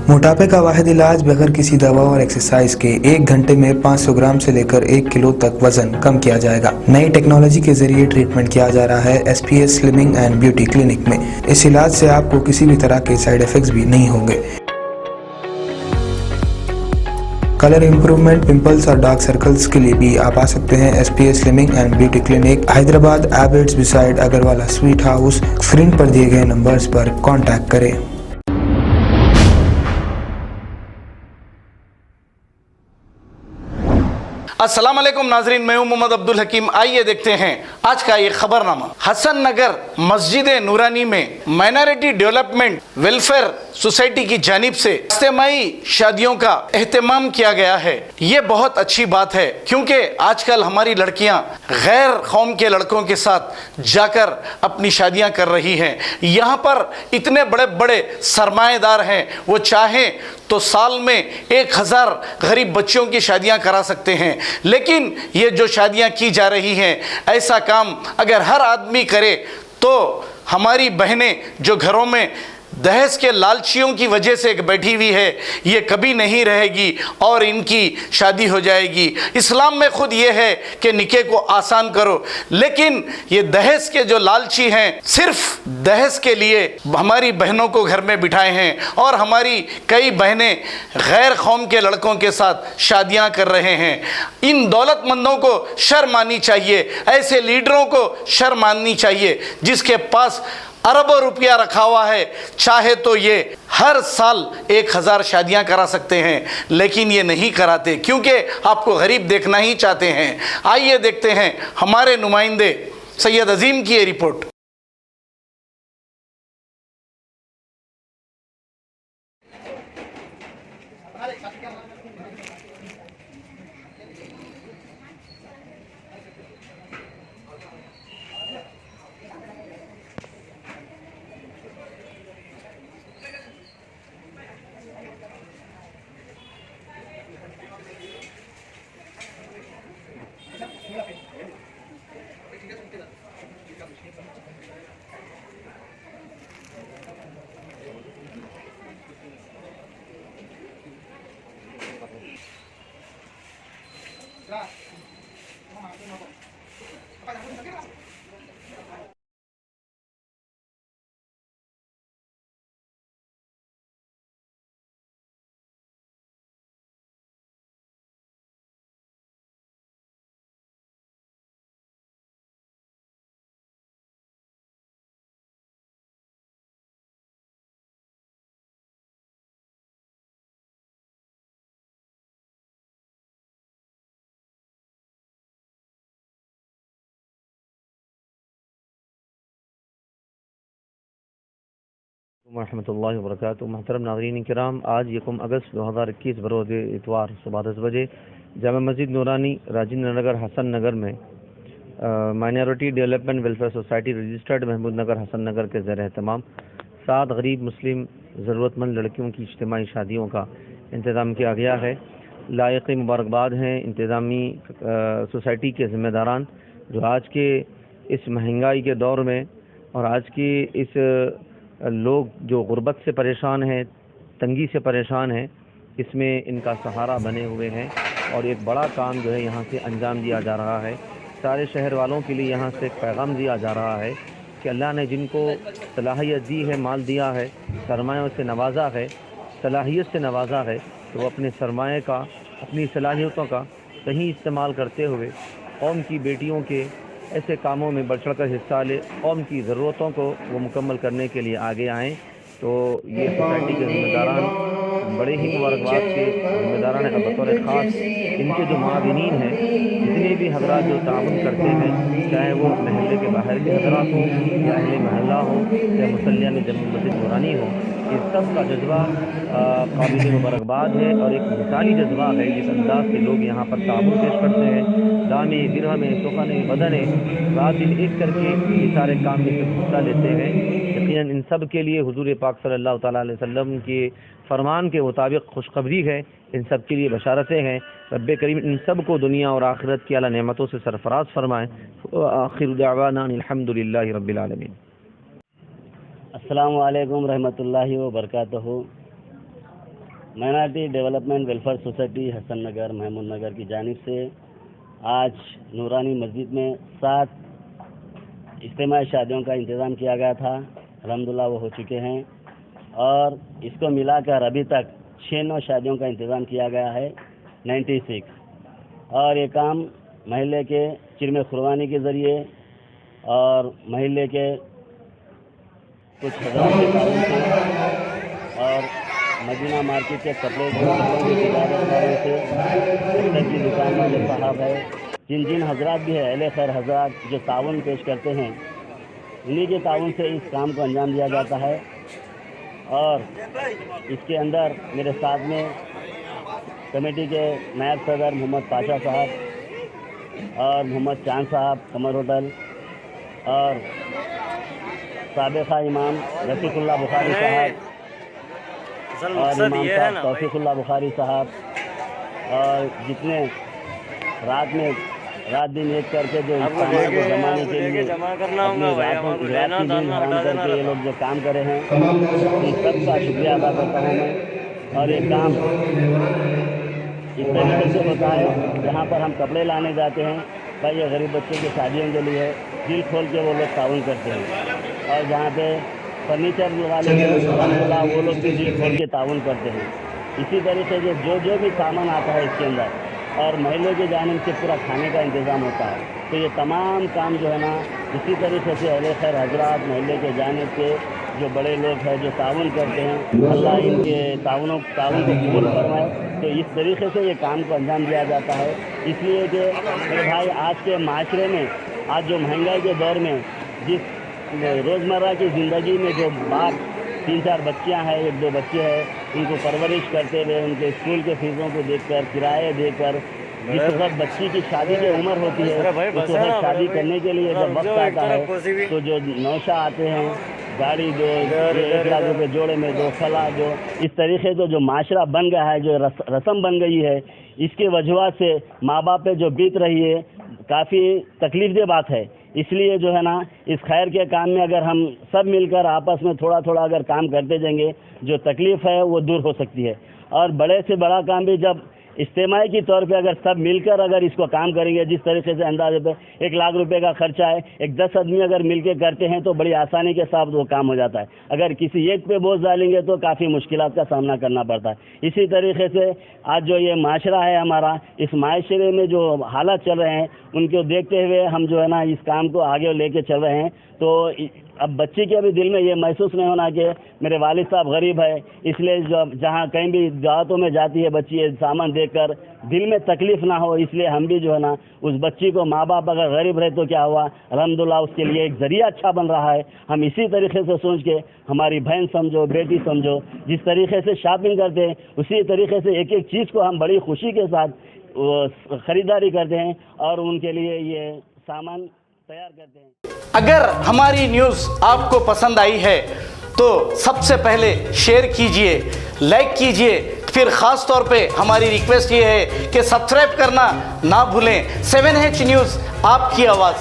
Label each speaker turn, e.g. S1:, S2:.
S1: मोटापे का वाहिद इलाज बगैर किसी दवा और एक्सरसाइज के 1 घंटे में 500 ग्राम से लेकर 1 किलो तक वजन कम किया जाएगा। नई टेक्नोलॉजी के जरिए ट्रीटमेंट किया जा रहा है SPS slimming and beauty clinic में। इस इलाज से आपको किसी भी तरह के साइड इफेक्ट्स भी नहीं होंगे। कलर इंप्रूवमेंट, पिंपल्स और डार्क सर्कल्स के लिए भी आप आ सकते हैं SPS slimming and beauty clinic, Hyderabad, Abids beside Agarwala sweet house. Screen पर दिए गए नंबर्स पर कॉन्टैक्ट करें।
S2: अस्सलाम वालेकुम नाजरीन, मैं हूं मोहम्मद अब्दुल हकीम। आइए देखते हैं आज का ये खबरनामा। हसन नगर मस्जिद नूरानी में माइनॉरिटी डेवलपमेंट वेलफेयर सोसाइटी की जानिब से इज्तिमाई शादियों का एहतमाम किया गया है। ये बहुत अच्छी बात है क्योंकि आजकल हमारी लड़कियां गैर कौम के लड़कों के साथ जाकर अपनी शादियां कर रही हैं। यहाँ पर इतने बड़े बड़े सरमाएदार हैं, वो चाहें तो साल में 1000 गरीब बच्चों की शादियां करा सकते हैं। लेकिन ये जो शादियां की जा रही हैं, ऐसा काम अगर हर आदमी करे तो हमारी बहनें जो घरों में दहेज के लालचियों की वजह से बैठी हुई है, ये कभी नहीं रहेगी और इनकी शादी हो जाएगी। इस्लाम में खुद ये है कि निकाह को आसान करो, लेकिन ये दहेज के जो लालची हैं, सिर्फ दहेज के लिए हमारी बहनों को घर में बिठाए हैं और हमारी कई बहनें गैर कौम के लड़कों के साथ शादियां कर रहे हैं। इन दौलतमंदों को शर्म आनी चाहिए, ऐसे लीडरों को शर्म आनी चाहिए जिसके पास अरबों रुपया रखा हुआ है। चाहे तो ये हर साल 1000 शादियां करा सकते हैं, लेकिन ये नहीं कराते क्योंकि आपको गरीब देखना ही चाहते हैं। आइए देखते हैं हमारे नुमाइंदे सैयद अजीम की ये रिपोर्ट।
S3: रहमतुल्लाहि व बरकातुहू। महतरम नाज़रीन किराम, आज 1 अगस्त 2021 बरोज़ इतवार सुबह 10 बजे जामा मस्जिद नूरानी राजेंद्र नगर हसन नगर में minority development welfare society registered Mahmood Nagar Hasan Nagar के ज़ेर एहतमाम 7 गरीब मुस्लिम ज़रूरतमंद लड़कियों की इज्तिमाई शादियों का इंतज़ाम किया गया है। लायक़ मुबारकबाद हैं इंतज़ामी सोसाइटी के ज़िम्मेदारान जो आज के इस महंगाई के दौर में और आज की इस लोग जो गुर्बत से परेशान हैं, तंगी से परेशान हैं, इसमें इनका सहारा बने हुए हैं और एक बड़ा काम जो है यहाँ से अंजाम दिया जा रहा है। सारे शहर वालों के लिए यहाँ से एक पैगाम दिया जा रहा है कि अल्लाह ने जिनको सलाहियत दी है, माल दिया है, सरमायों से नवाजा है, सलाहियत से नवाजा है, तो वो अपने सरमाए का, अपनी सलाहियतों का सही इस्तेमाल करते हुए कौम की बेटियों के ऐसे कामों में बढ़ चढ़कर हिस्सा ले, कौम की ज़रूरतों को वो मुकम्मल करने के लिए आगे आएँ। तो ये सोसाइटी के ज़िम्मेदारान बड़े ही मुबारकबाद के ज़िम्मेदारान हैं। बतौर ख़ास इनके जो मुआविनीन हैं, जितने भी हज़रात जो ताउन करते हैं, चाहे वो महल्ले के बाहर के हज़रात हों या अहले महल्ला हो या मुसल्लिया में जामा मस्जिद नूरानी हो, इस सब का जज्बा काबिल मुबारकबाद है और एक मिसाली जज्बा है जिस अंदाज से लोग यहाँ पर ताउन पेश करते हैं। दामे दिरहम सुखन बदन रात दिन एक करके ये सारे काम में हिस्सा लेते हैं। यकीनन इन सब के लिए हुजूर पाक सल्लल्लाहु तआला अलैहि वसल्लम के फरमान के मुताबिक खुशखबरी है, इन सब के लिए बशारतें हैं। रब्बे करीम इन सब को दुनिया और आखिरत की आला नेमतों से सरफराज फरमाएँ। आखिर दावाना अल्हम्दुलिल्लाहि रब्बिल आलमीन।
S4: अस्सलामु अलैकुम रहमतुल्लाहि व बरकातहू। Minority development welfare society Hasan Nagar Mahmood Nagar की जानिब से आज नूरानी मस्जिद में 7 इज्तिमाई शादियों का इंतज़ाम किया गया था। अल्हम्दुलिल्लाह वो हो चुके हैं और इसको मिलाकर अभी तक 6-9 शादियों का इंतज़ाम किया गया है 96। और ये काम महल्ले के चिरमे खुरवानी के ज़रिए और महल्ले के कुछ हज़ार के तारुन से और मदीना मार्केट के कपड़ों की तिजारतदारों से पुस्तक की दुकान वाले साहब है, जिन जिन हजरात भी है अहले खैर हजरात जो ताउन पेश करते हैं, उन्हीं के ताउन से इस काम को अंजाम दिया जाता है। और इसके अंदर मेरे साथ में कमेटी के नायब सदर मोहम्मद पाशा साहब और मोहम्मद चांद साहब कमर होटल और साबिक़ा इमाम रफ़ीकुल्लाह बुखारी साहब और इमाम साहब तौफीकुल्लाह बुखारी साहब और जितने रात दिन एक करके जो इंसानों को जमाने के लिए अपनी रात की दिन हराम करके ये लोग जो काम करे हैं, उन सबका शुक्रिया अदा करता हूँ मैं। और ये काम इस तरीके से होता है जहाँ पर हम कपड़े लाने जाते हैं, भाई ये गरीब बच्चों की शादियों के लिए दिल खोल के वो लोग ताउन करते हैं। और जहाँ पे फर्नीचर वाले वो लोग भी दिल खोल के ताउन करते हैं। इसी तरीके से जो भी सामान आता है इसके अंदर और महल्ले के जानिब से पूरा खाने का इंतज़ाम होता है, तो ये तमाम काम जो है ना इसी तरीके से अहले खैर हजरात महल्ले के जानिब से जो बड़े लोग हैं जो ताउन करते हैं, अल्लाह इनके ताउन को कबूल फरमाए। तो इस तरीके से ये काम को अंजाम दिया जाता है। इसलिए कि मेरे भाई आज के माशरे में, आज जो महंगाई के दौर में, जिस रोज़मर्रा की ज़िंदगी में जो बाप 3-4 बच्चियाँ हैं, 1-2 बच्चे हैं, उनको परवरिश करते हुए उनके स्कूल के फीसों को देखकर, किराए देकर, जिस वक्त बच्ची की शादी की उम्र होती है उस वक्त शादी करने के लिए जब वक्त आता है तो जो नौशा आते हैं, गाड़ी जो 1 लाख रुपये जोड़े में 2 फला, जो इस तरीके से जो माशरा बन गया है, जो रस्म बन गई है, इसके वजह से माँ बाप पे जो बीत रही है काफ़ी तकलीफ दे बात है। इसलिए जो है ना इस खैर के काम में अगर हम सब मिलकर आपस में थोड़ा थोड़ा अगर काम करते जाएंगे, जो तकलीफ़ है वो दूर हो सकती है। और बड़े से बड़ा काम भी जब इज्तिमाई के तौर पे अगर सब मिलकर अगर इसको काम करेंगे, जिस तरीके से अंदाजे पे 1 लाख रुपए का खर्चा है, 10 आदमी अगर मिलकर करते हैं तो बड़ी आसानी के साथ वो काम हो जाता है। अगर किसी एक पे बोझ डालेंगे तो काफ़ी मुश्किलात का सामना करना पड़ता है। इसी तरीके से आज जो ये माशरा है हमारा, इस माशरे में जो हालात चल रहे हैं उनको देखते हुए हम जो है ना इस काम को आगे लेके चल रहे हैं। तो अब बच्ची के भी दिल में ये महसूस नहीं होना कि मेरे वालिद साहब गरीब है, इसलिए जहाँ कहीं भी दावतों में जाती है बच्ची ये सामान देखकर दिल में तकलीफ़ ना हो, इसलिए हम भी जो है ना उस बच्ची को, माँ बाप अगर गरीब रहे तो क्या हुआ, अल्हम्दुलिल्लाह उसके लिए एक ज़रिया अच्छा बन रहा है। हम इसी तरीके से सोच के हमारी बहन समझो, बेटी समझो, जिस तरीके से शॉपिंग करते हैं उसी तरीके से एक एक चीज़ को हम बड़ी खुशी के साथ ख़रीदारी करते हैं और उनके लिए ये सामान तैयार करते हैं।
S2: अगर हमारी न्यूज़ आपको पसंद आई है तो सबसे पहले शेयर कीजिए, लाइक कीजिए, फिर ख़ास तौर पे हमारी रिक्वेस्ट ये है कि सब्सक्राइब करना ना भूलें। 7H न्यूज़, आपकी आवाज़।